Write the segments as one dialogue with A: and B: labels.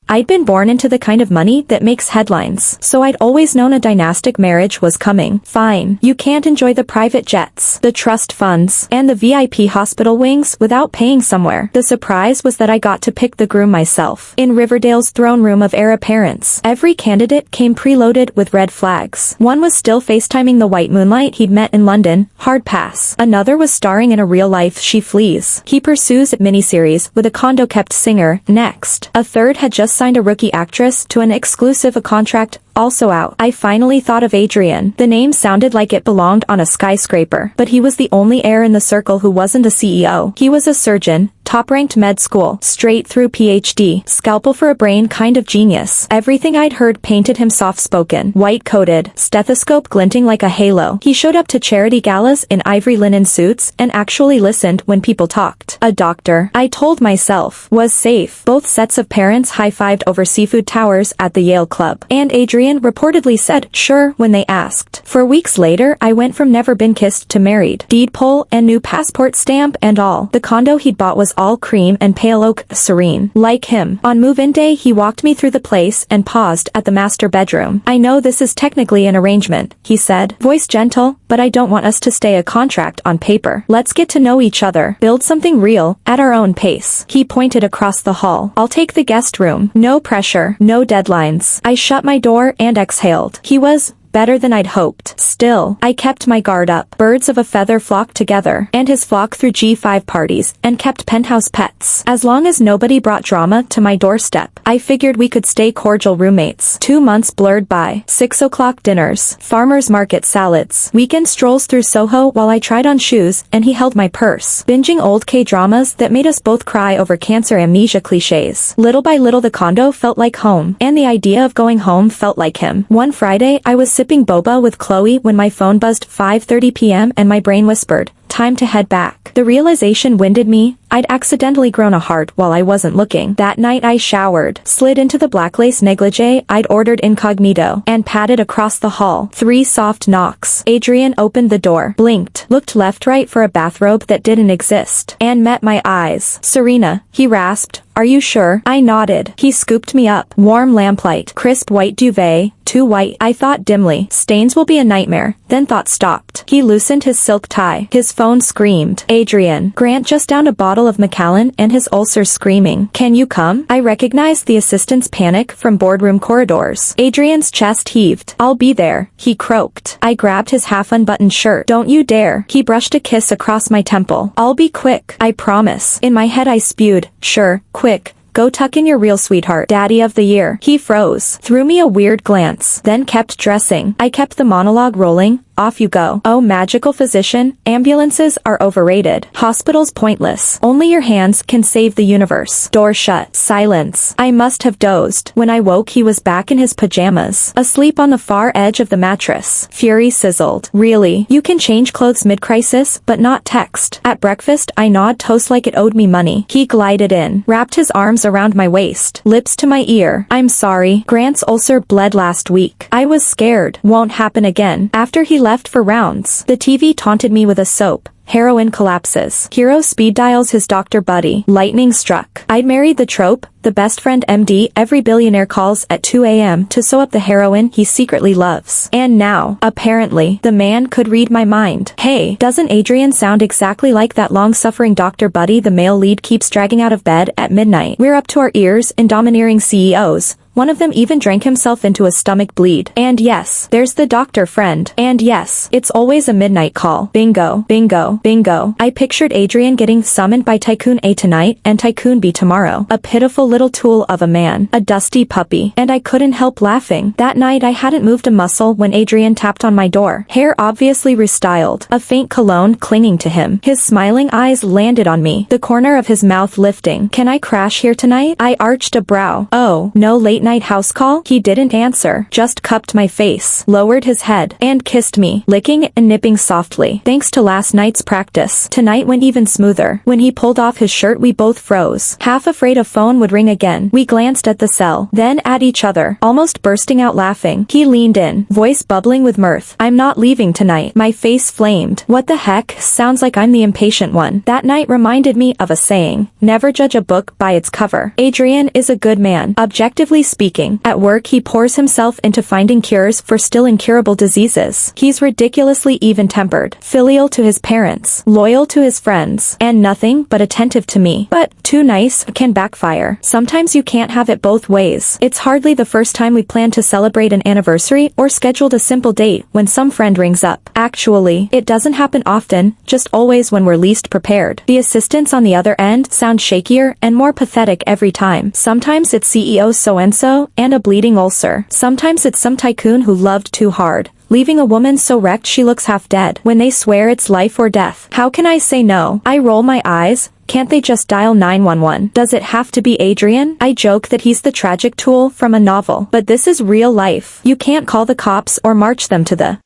A: I'd been born into the kind of money that makes headlines, so I'd always known a dynastic marriage was coming. Fine, you can't enjoy the private jets, the trust funds, and the VIP hospital wings without paying somewhere. The surprise was that I got to pick the groom myself. In Riverdale's throne room of heir apparents, every candidate came preloaded with red flags. One was still FaceTiming the white moonlight he'd met in London, hard pass. Another was starring in a real-life She Flees, He Pursues miniseries with a condo-kept singer, next. A third had just signed a rookie actress to an exclusive contract, also out. I finally thought of Adrian. The name sounded like it belonged on a skyscraper, but he was the only heir in the circle who wasn't a CEO. He was a surgeon, top-ranked med school, straight through PhD, scalpel for a brain kind of genius. Everything I'd heard painted him soft-spoken, white-coated, stethoscope glinting like a halo. He showed up to charity galas in ivory linen suits and actually listened when people talked. A doctor, I told myself, was safe. Both sets of parents high-fived over seafood towers at the Yale Club, and Adrian reportedly said sure when they asked. For weeks later, I went from never been kissed to married, deed poll and new passport stamp and all. The condo he'd bought was all cream and pale oak, serene. Like him. On move-in day he walked me through the place and paused at the master bedroom. I know this is technically an arrangement, he said, voice gentle, but I don't want us to stay a contract on paper. Let's get to know each other, build something real, at our own pace. He pointed across the hall. I'll take the guest room. No pressure, no deadlines. I shut my door and exhaled. He was better than I'd hoped. Still, I kept my guard up. Birds of a feather flocked together, and his flock threw G5 parties, and kept penthouse pets. As long as nobody brought drama to my doorstep, I figured we could stay cordial roommates. 2 months blurred by. 6 o'clock dinners, farmers market salads, weekend strolls through Soho while I tried on shoes, and he held my purse. Binging old K-dramas that made us both cry over cancer amnesia cliches. Little by little the condo felt like home, and the idea of going home felt like him. One Friday, I was sipping boba with Chloe when my phone buzzed 5:30 p.m. and my brain whispered, time to head back. The realization winded me. I'd accidentally grown a heart while I wasn't looking. That night I showered, slid into the black lace negligee I'd ordered incognito, and padded across the hall. 3 soft knocks. Adrian opened the door, blinked, looked left-right for a bathrobe that didn't exist, and met my eyes. Serena, he rasped. Are you sure? I nodded. He scooped me up. Warm lamplight, crisp white duvet, too white. I thought dimly, stains will be a nightmare, then thought stopped. He loosened his silk tie. His phone screamed. Adrian, Grant just downed a bottle of Macallan and his ulcer's screaming. Can you come? I recognized the assistant's panic from boardroom corridors. Adrian's chest heaved. I'll be there, he croaked. I grabbed his half-unbuttoned shirt. Don't you dare. He brushed a kiss across my temple. I'll be quick, I promise. In my head I spewed, sure, quick. Go tuck in your real sweetheart, daddy of the year. He froze, threw me a weird glance, then kept dressing. I kept the monologue rolling. Off you go. Oh magical physician, ambulances are overrated. Hospitals pointless. Only your hands can save the universe. Door shut. Silence. I must have dozed. When I woke he was back in his pajamas, asleep on the far edge of the mattress. Fury sizzled. Really? You can change clothes mid-crisis, but not text. At breakfast I gnawed toast like it owed me money. He glided in, wrapped his arms around my waist, lips to my ear. I'm sorry. Grant's ulcer bled last week. I was scared. Won't happen again. After he left for rounds, the TV taunted me with a soap. Heroin collapses. Hero speed dials his doctor buddy. Lightning struck. I'd married the trope, the best friend MD every billionaire calls at 2 a.m. to sew up the heroin he secretly loves. And now, apparently, the man could read my mind. Hey, doesn't Adrian sound exactly like that long-suffering doctor buddy the male lead keeps dragging out of bed at midnight? We're up to our ears in domineering CEOs. One of them even drank himself into a stomach bleed. And yes, there's the doctor friend. And yes, it's always a midnight call. Bingo, bingo, bingo. I pictured Adrian getting summoned by Tycoon A tonight and Tycoon B tomorrow. A pitiful little tool of a man. A dusty puppy. And I couldn't help laughing. That night I hadn't moved a muscle when Adrian tapped on my door. Hair obviously restyled. A faint cologne clinging to him. His smiling eyes landed on me. The corner of his mouth lifting. Can I crash here tonight? I arched a brow. Oh, no late night house call? He didn't answer, just cupped my face, lowered his head, and kissed me, licking and nipping softly. Thanks to last night's practice. Tonight went even smoother. When he pulled off his shirt we both froze, half afraid a phone would ring again. We glanced at the cell, then at each other, almost bursting out laughing. He leaned in, voice bubbling with mirth. "I'm not leaving tonight." My face flamed. What the heck? Sounds like I'm the impatient one. That night reminded me of a saying: never judge a book by its cover. Adrian is a good man, objectively speaking. At work he pours himself into finding cures for still incurable diseases. He's ridiculously even-tempered, filial to his parents, loyal to his friends, and nothing but attentive to me. But too nice can backfire. Sometimes you can't have it both ways. It's hardly the first time we planned to celebrate an anniversary or scheduled a simple date when some friend rings up. Actually, it doesn't happen often, just always when we're least prepared. The assistants on the other end sound shakier and more pathetic every time. Sometimes it's CEO so-and-so and a bleeding ulcer. Sometimes it's some tycoon who loved too hard, leaving a woman so wrecked she looks half dead. When they swear it's life or death, how can I say no? I roll my eyes. Can't they just dial 911? Does it have to be Adrian? I joke that he's the tragic tool from a novel, but this is real life. You can't call the cops or march them to the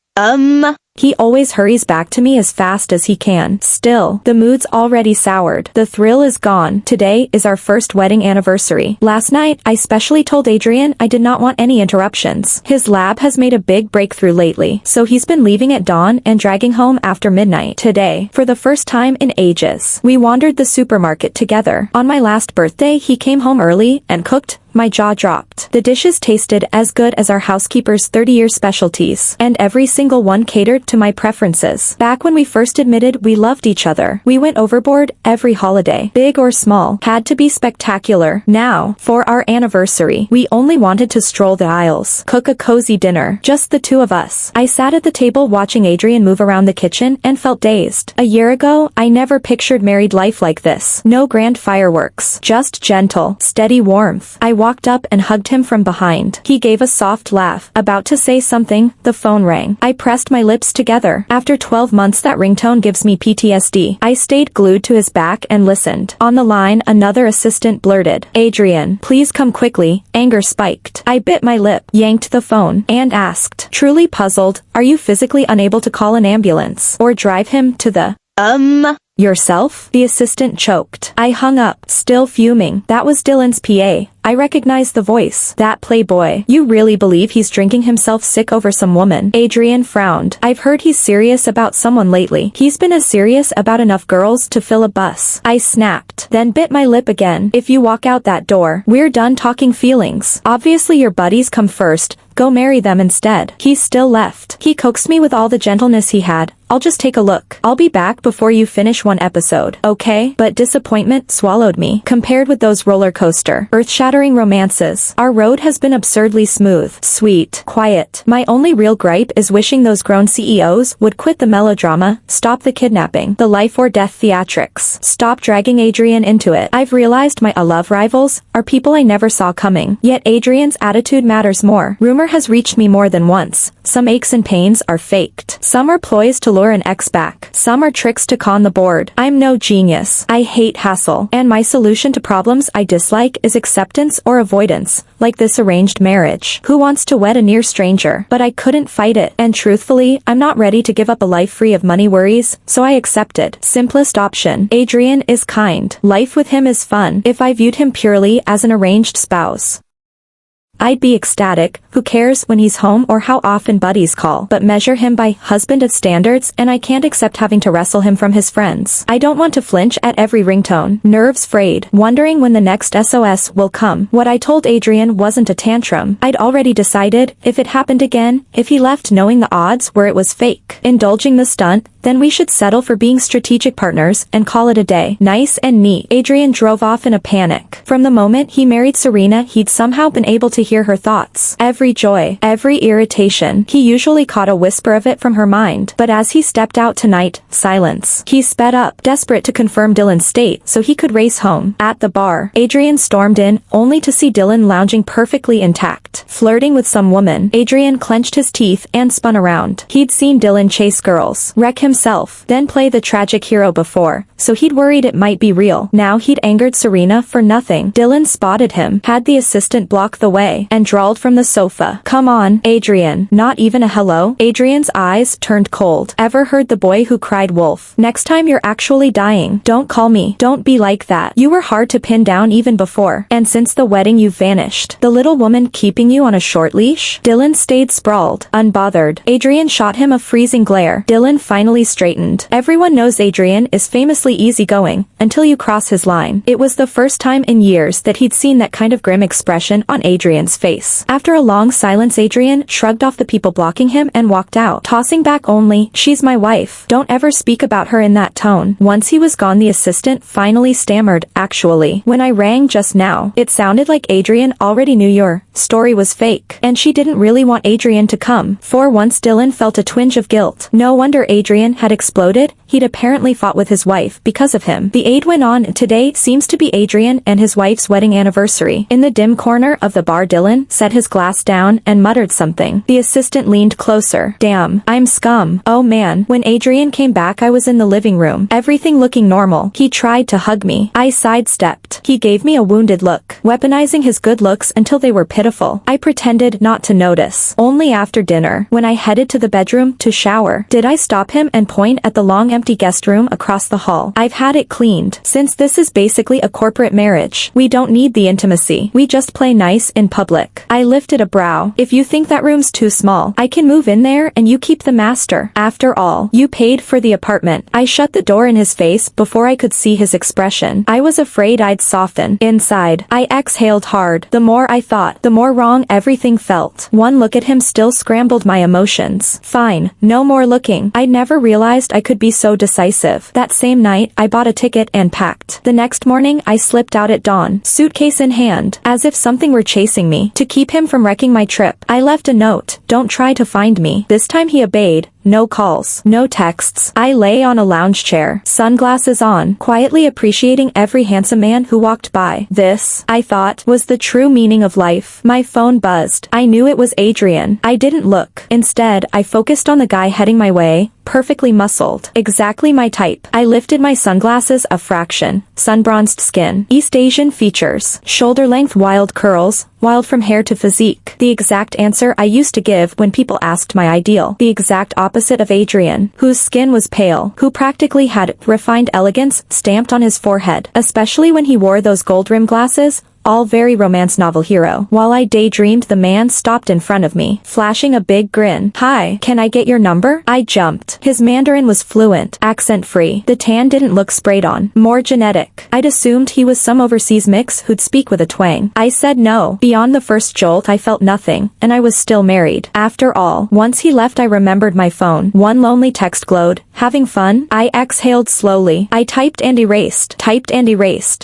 A: He always hurries back to me as fast as he can. Still, the mood's already soured. The thrill is gone. Today is our first wedding anniversary. Last night, I specially told Adrian I did not want any interruptions. His lab has made a big breakthrough lately, so he's been leaving at dawn and dragging home after midnight. Today, for the first time in ages, we wandered the supermarket together. On my last birthday, he came home early and cooked. My jaw dropped. The dishes tasted as good as our housekeeper's 30-year specialties, and every single one catered to my preferences. Back when we first admitted we loved each other, we went overboard every holiday, big or small, had to be spectacular. Now, for our anniversary, we only wanted to stroll the aisles, cook a cozy dinner, just the two of us. I sat at the table watching Adrian move around the kitchen and felt dazed. A year ago, I never pictured married life like this. No grand fireworks, just gentle, steady warmth. I walked up and hugged him from behind. He gave a soft laugh. About to say something, the phone rang. I pressed my lips together. After 12 months that ringtone gives me PTSD. I stayed glued to his back and listened. On the line, another assistant blurted, "Adrian, please come quickly." Anger spiked. I bit my lip, yanked the phone, and asked, truly puzzled, "Are you physically unable to call an ambulance or drive him to the yourself?" The assistant choked. I hung up, still fuming. That was Dylan's PA. I recognized the voice. That playboy. You really believe he's drinking himself sick over some woman? Adrian frowned. I've heard he's serious about someone lately. He's been as serious about enough girls to fill a bus. I snapped, then bit my lip again. If you walk out that door, we're done talking feelings. Obviously your buddies come first. Go marry them instead. He still left. He coaxed me with all the gentleness he had. I'll just take a look. I'll be back before you finish one episode, okay? But disappointment swallowed me. Compared with those roller coaster, earth-shattering romances, our road has been absurdly smooth, sweet, quiet. My only real gripe is wishing those grown CEOs would quit the melodrama, stop the kidnapping, the life or death theatrics, stop dragging Adrian into it. I've realized my love rivals are people I never saw coming. Yet Adrian's attitude matters more. Rumor has reached me more than once. Some aches and pains are faked. Some are ploys to lure an ex back. Some are tricks to con the board. I'm no genius. I hate hassle. And my solution to problems I dislike is acceptance or avoidance, like this arranged marriage. Who wants to wed a near stranger? But I couldn't fight it. And truthfully, I'm not ready to give up a life free of money worries, so I accepted. Simplest option. Adrian is kind. Life with him is fun. If I viewed him purely as an arranged spouse, I'd be ecstatic. Who cares when he's home or how often buddies call? But measure him by husband of standards and I can't accept having to wrestle him from his friends. I don't want to flinch at every ringtone. Nerves frayed, wondering when the next SOS will come. What I told Adrian wasn't a tantrum. I'd already decided, if it happened again, if he left knowing the odds were it was fake, indulging the stunt, then we should settle for being strategic partners and call it a day. Nice and neat. Adrian drove off in a panic. From the moment he married Serena, he'd somehow been able to hear her thoughts. Every joy, every irritation. He usually caught a whisper of it from her mind. But as he stepped out tonight, silence. He sped up, desperate to confirm Dylan's state so he could race home. At the bar, Adrian stormed in, only to see Dylan lounging perfectly intact, flirting with some woman. Adrian clenched his teeth and spun around. He'd seen Dylan chase girls, wreck himself, then play the tragic hero before, so he'd worried it might be real. Now he'd angered Serena for nothing. Dylan spotted him, had the assistant block the way. way, and drawled from the sofa. Come on, Adrian. Not even a hello? Adrian's eyes turned cold. Ever heard the boy who cried wolf? Next time you're actually dying, don't call me. Don't be like that. You were hard to pin down even before, and since the wedding you've vanished. The little woman keeping you on a short leash? Dylan stayed sprawled, unbothered. Adrian shot him a freezing glare. Dylan finally straightened. Everyone knows Adrian is famously easygoing, until you cross his line. It was the first time in years that he'd seen that kind of grim expression on Adrian's face. After a long silence, Adrian shrugged off the people blocking him and walked out, tossing back only, "She's my wife. Don't ever speak about her in that tone." Once he was gone, the assistant finally stammered, "Actually, when I rang just now, it sounded like Adrian already knew your story was fake, and she didn't really want Adrian to come." For once Dylan felt a twinge of guilt. No wonder Adrian had exploded. He'd apparently fought with his wife because of him. The aide went on, "Today seems to be Adrian and his wife's wedding anniversary." In the dim corner of the bar, Dylan set his glass down and muttered something. The assistant leaned closer. "Damn, I'm scum. Oh man." When Adrian came back, I was in the living room, everything looking normal. He tried to hug me. I sidestepped. He gave me a wounded look, weaponizing his good looks until they were pitiful. I pretended not to notice. Only after dinner, when I headed to the bedroom to shower, did I stop him and point at the long empty guest room across the hall. "I've had it cleaned. Since this is basically a corporate marriage, we don't need the intimacy. We just play nice in public." I lifted a brow. "If you think that room's too small, I can move in there and you keep the master. After all, you paid for the apartment." I shut the door in his face before I could see his expression. I was afraid I'd soften. Inside, I exhaled hard. The more I thought, the more wrong everything felt. One look at him still scrambled my emotions. Fine, no more looking. I never realized I could be so decisive. That same night, I bought a ticket and packed. The next morning, I slipped out at dawn, suitcase in hand, as if something were chasing me. To keep him from wrecking my trip, I left a note, "Don't try to find me." This time he obeyed. No calls, no texts. I lay on a lounge chair, sunglasses on, quietly appreciating every handsome man who walked by. This, I thought, was the true meaning of life. My phone buzzed. I knew it was Adrian. I didn't look. Instead, I focused on the guy heading my way, perfectly muscled. Exactly my type. I lifted my sunglasses a fraction. Sun-bronzed skin. East Asian features. Shoulder-length wild curls. Wild from hair to physique. The exact answer I used to give when people asked my ideal. The exact opposite of Adrian, whose skin was pale, who practically had refined elegance stamped on his forehead, especially when he wore those gold-rimmed glasses. All very romance novel hero. While I daydreamed, the man stopped in front of me, flashing a big grin. "Hi, can I get your number?" I jumped. His Mandarin was fluent, accent-free. The tan didn't look sprayed on. More genetic. I'd assumed he was some overseas mix who'd speak with a twang. I said no. Beyond the first jolt, I felt nothing, and I was still married. After all, once he left, I remembered my phone. One lonely text glowed. "Having fun?" I exhaled slowly. I typed and erased.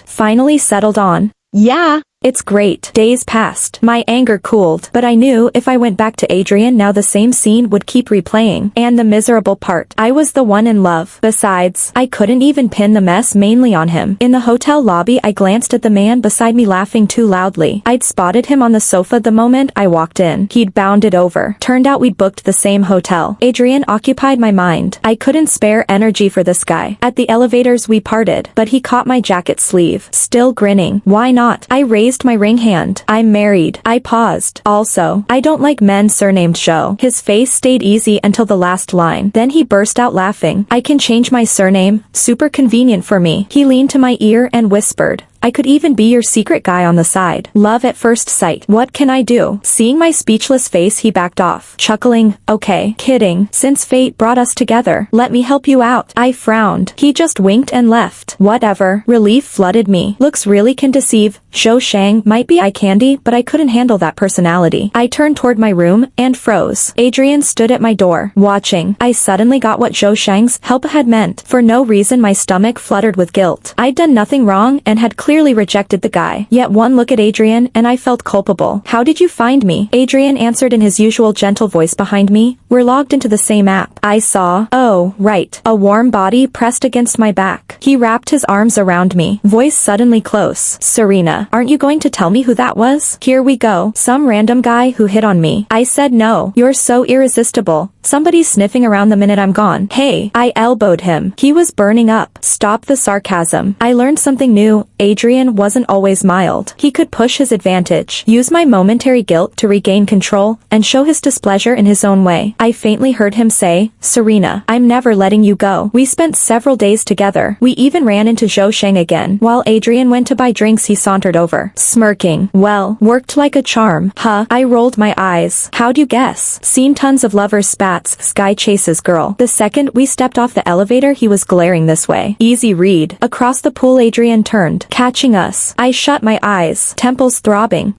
A: Finally settled on, "Yeah, it's great." Days passed. My anger cooled, but I knew if I went back to Adrian now, the same scene would keep replaying. And the miserable part, I was the one in love. Besides, I couldn't even pin the mess mainly on him. In the hotel lobby, I glanced at the man beside me, laughing too loudly. I'd spotted him on the sofa the moment I walked in. He'd bounded over. Turned out we'd booked the same hotel. Adrian occupied my mind. I couldn't spare energy for this guy. At the elevators we parted, but he caught my jacket sleeve. Still grinning. Why not? I raised my ring hand. "I'm married." I paused. "Also, I don't like men surnamed Zhou." His face stayed easy until the last line. Then he burst out laughing. "I can change my surname. Super convenient for me." He leaned to my ear and whispered, "I could even be your secret guy on the side." Love at first sight. What can I do? Seeing my speechless face, he backed off, chuckling, "Okay, kidding. Since fate brought us together, let me help you out." I frowned. He just winked and left. Whatever. Relief flooded me. Looks really can deceive. Zhou Shang might be eye candy, but I couldn't handle that personality. I turned toward my room and froze. Adrian stood at my door, watching. I suddenly got what Zhou Shang's help had meant. For no reason, my stomach fluttered with guilt. I'd done nothing wrong and had clearly rejected the guy. Yet one look at Adrian and I felt culpable. "How did you find me?" Adrian answered in his usual gentle voice behind me. "We're logged into the same app." I saw, oh, right, a warm body pressed against my back. He wrapped his arms around me, voice suddenly close. "Serena, aren't you going to tell me who that was?" "Here we go. Some random guy who hit on me." I said no. "You're so irresistible. Somebody's sniffing around the minute I'm gone. Hey, I elbowed him. He was burning up. Stop the sarcasm. I learned something new. Adrian wasn't always mild. He could push his advantage, use my momentary guilt to regain control, and show his displeasure in his own way. I faintly heard him say, "Serena, I'm never letting you go." We spent several days together. We even ran into Zhou Sheng again. While Adrian went to buy drinks, he sauntered over, smirking. Well, worked like a charm. Huh? I rolled my eyes. How'd you guess? Seen tons of lovers spats, Sky chases girl. The second we stepped off the elevator, he was glaring this way. Easy read. Across the pool, Adrian turned, catching us. I shut my eyes, temples throbbing.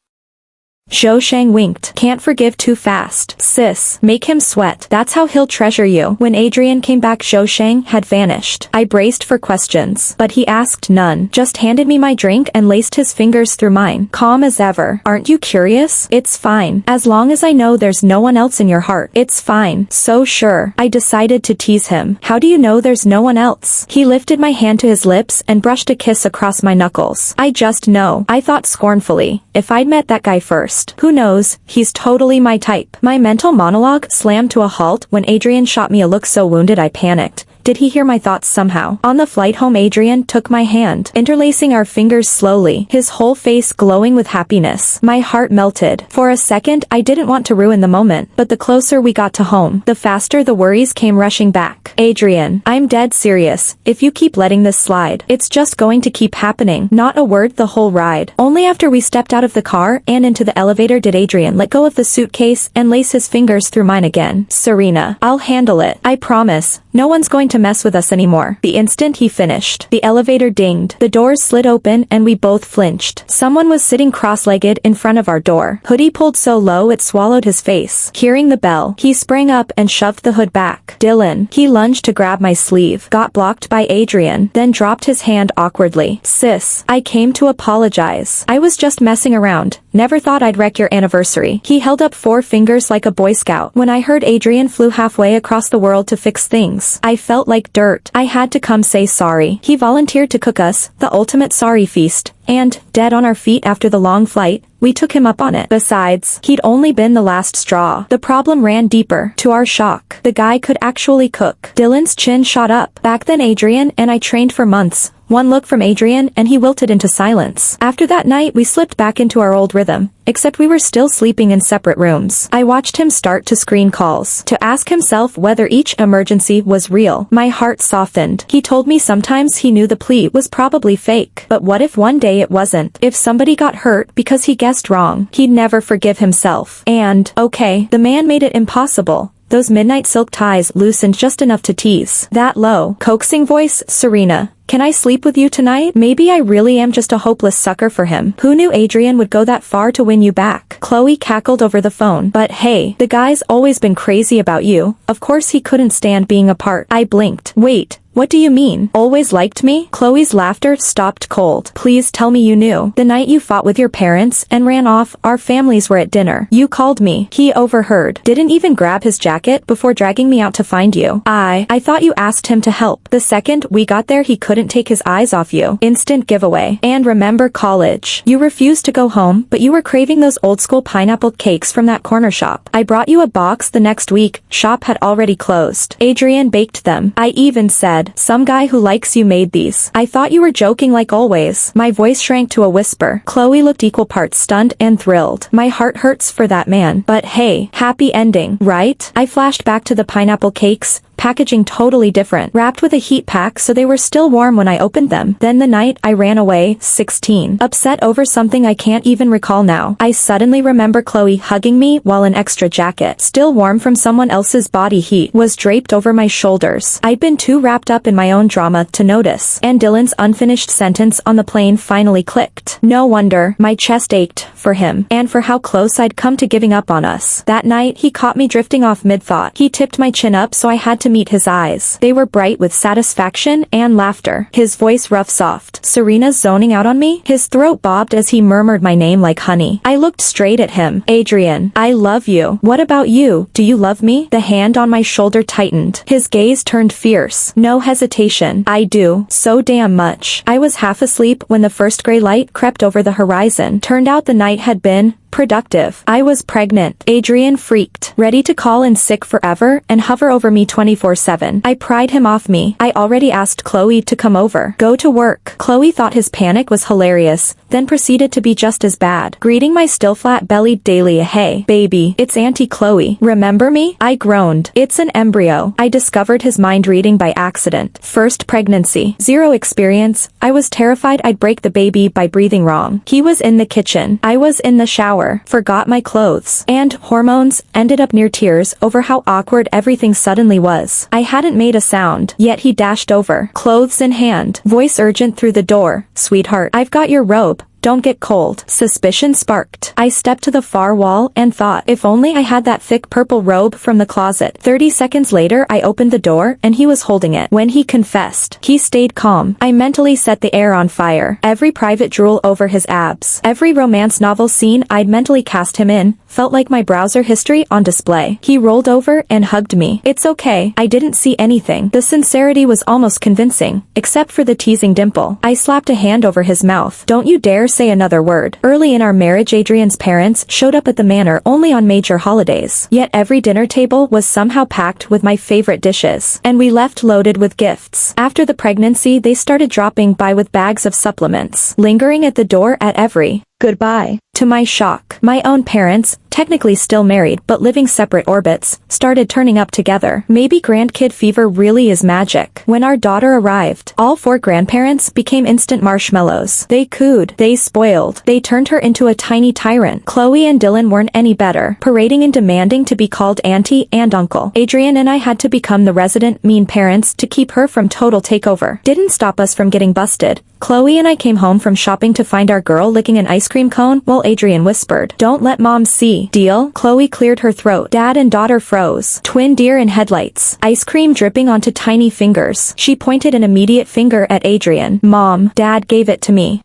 A: Zhou Sheng winked. Can't forgive too fast. Sis, make him sweat. That's how he'll treasure you. When Adrian came back, Zhou Sheng had vanished. I braced for questions, but he asked none. Just handed me my drink and laced his fingers through mine. Calm as ever. Aren't you curious? It's fine. As long as I know there's no one else in your heart. It's fine. So sure. I decided to tease him. How do you know there's no one else? He lifted my hand to his lips and brushed a kiss across my knuckles. I just know. I thought scornfully. If I'd met that guy first, who knows, he's totally my type. My mental monologue slammed to a halt when Adrian shot me a look so wounded I panicked. Did he hear my thoughts somehow? On the flight home, Adrian took my hand, interlacing our fingers slowly, his whole face glowing with happiness. My heart melted. For a second, I didn't want to ruin the moment, but the closer we got to home, the faster the worries came rushing back. Adrian, I'm dead serious. If you keep letting this slide, it's just going to keep happening. Not a word the whole ride. Only after we stepped out of the car and into the elevator did Adrian let go of the suitcase and lace his fingers through mine again. Serena, I'll handle it. I promise. No one's going to mess with us anymore. The instant he finished, the elevator dinged, the doors slid open, and we both flinched. Someone was sitting cross-legged in front of our door, hoodie pulled so low it swallowed his face. Hearing the bell, he sprang up and shoved the hood back. Dylan. He lunged to grab my sleeve, got blocked by Adrian, then dropped his hand awkwardly. Sis, I came to apologize. I was just messing around. Never thought I'd wreck your anniversary. He held up 4 fingers like a Boy Scout. When I heard Adrian flew halfway across the world to fix things, I felt like dirt. I had to come say sorry. He volunteered to cook us, the ultimate sorry feast. And, dead on our feet after the long flight, we took him up on it. Besides, he'd only been the last straw. The problem ran deeper. To our shock, the guy could actually cook. Dylan's chin shot up. Back then Adrian and I trained for months. One look from Adrian and he wilted into silence. After that night we slipped back into our old rhythm, except we were still sleeping in separate rooms. I watched him start to screen calls, to ask himself whether each emergency was real. My heart softened. He told me sometimes he knew the plea was probably fake. But what if one day it wasn't? If somebody got hurt because he guessed wrong, he'd never forgive himself. And, okay, the man made it impossible. Those midnight silk ties loosened just enough to tease. That low, coaxing voice, Serena. Can I sleep with you tonight? Maybe I really am just a hopeless sucker for him. Who knew Adrian would go that far to win you back? Chloe cackled over the phone. But hey, the guy's always been crazy about you. Of course he couldn't stand being apart. I blinked. Wait. What do you mean? Always liked me? Chloe's laughter stopped cold. Please tell me you knew. The night you fought with your parents and ran off, our families were at dinner. You called me. He overheard. Didn't even grab his jacket before dragging me out to find you. I thought you asked him to help. The second we got there he couldn't take his eyes off you. Instant giveaway. And remember college. You refused to go home, but you were craving those old school pineapple cakes from that corner shop. I brought you a box the next week. Shop had already closed. Adrian baked them. I even said, some guy who likes you made these. I thought you were joking like always. My voice shrank to a whisper. Chloe looked equal parts stunned and thrilled. My heart hurts for that man. But hey, happy ending, right? I flashed back to the pineapple cakes. Packaging totally different, wrapped with a heat pack so they were still warm when I opened them. Then the night I ran away, 16. Upset over something I can't even recall now. I suddenly remember Chloe hugging me while an extra jacket, still warm from someone else's body heat, was draped over my shoulders. I'd been too wrapped up in my own drama to notice, and Dylan's unfinished sentence on the plane finally clicked. No wonder my chest ached for him, and for how close I'd come to giving up on us. That night he caught me drifting off mid-thought. He tipped my chin up so I had to meet his eyes. They were bright with satisfaction and laughter. His voice rough soft. Serena's zoning out on me? His throat bobbed as he murmured my name like honey. I looked straight at him. Adrian, I love you. What about you? Do you love me? The hand on my shoulder tightened. His gaze turned fierce. No hesitation. I do. So damn much. I was half asleep when the first gray light crept over the horizon. Turned out the night had been productive. I was pregnant. Adrian freaked, ready to call in sick forever and hover over me 24/7. I pried him off me. I already asked Chloe to come over. Go to work. Chloe thought his panic was hilarious, then proceeded to be just as bad. Greeting my still flat-bellied Dahlia, hey, baby, it's Auntie Chloe. Remember me? I groaned. It's an embryo. I discovered his mind reading by accident. First pregnancy. Zero experience. I was terrified I'd break the baby by breathing wrong. He was in the kitchen. I was in the shower. Forgot my clothes. And hormones, ended up near tears over how awkward everything suddenly was. I hadn't made a sound, yet he dashed over, clothes in hand, voice urgent through the door. Sweetheart, I've got your robe. Don't get cold. Suspicion sparked. I stepped to the far wall and thought, if only I had that thick purple robe from the closet. 30 seconds later I opened the door and he was holding it. When he confessed, he stayed calm. I mentally set the air on fire. Every private drool over his abs. Every romance novel scene I'd mentally cast him in felt like my browser history on display. He rolled over and hugged me. It's okay. I didn't see anything. The sincerity was almost convincing, except for the teasing dimple. I slapped a hand over his mouth. Don't you dare say another word. Early in our marriage, Adrian's parents showed up at the manor only on major holidays. Yet every dinner table was somehow packed with my favorite dishes, and we left loaded with gifts. After the pregnancy, they started dropping by with bags of supplements, lingering at the door at every goodbye. To my shock, my own parents, technically still married but living separate orbits, started turning up together. Maybe grandkid fever really is magic. When our daughter arrived, all 4 grandparents became instant marshmallows. They cooed, they spoiled, they turned her into a tiny tyrant. Chloe and Dylan weren't any better, parading and demanding to be called auntie and uncle. Adrian and I had to become the resident mean parents to keep her from total takeover. Didn't stop us from getting busted. Chloe and I came home from shopping to find our girl licking an ice cream cone while Adrian whispered, "Don't let mom see." Deal? Chloe cleared her throat. Dad and daughter froze. Twin deer in headlights. Ice cream dripping onto tiny fingers. She pointed an immediate finger at Adrian. Mom, Dad gave it to me.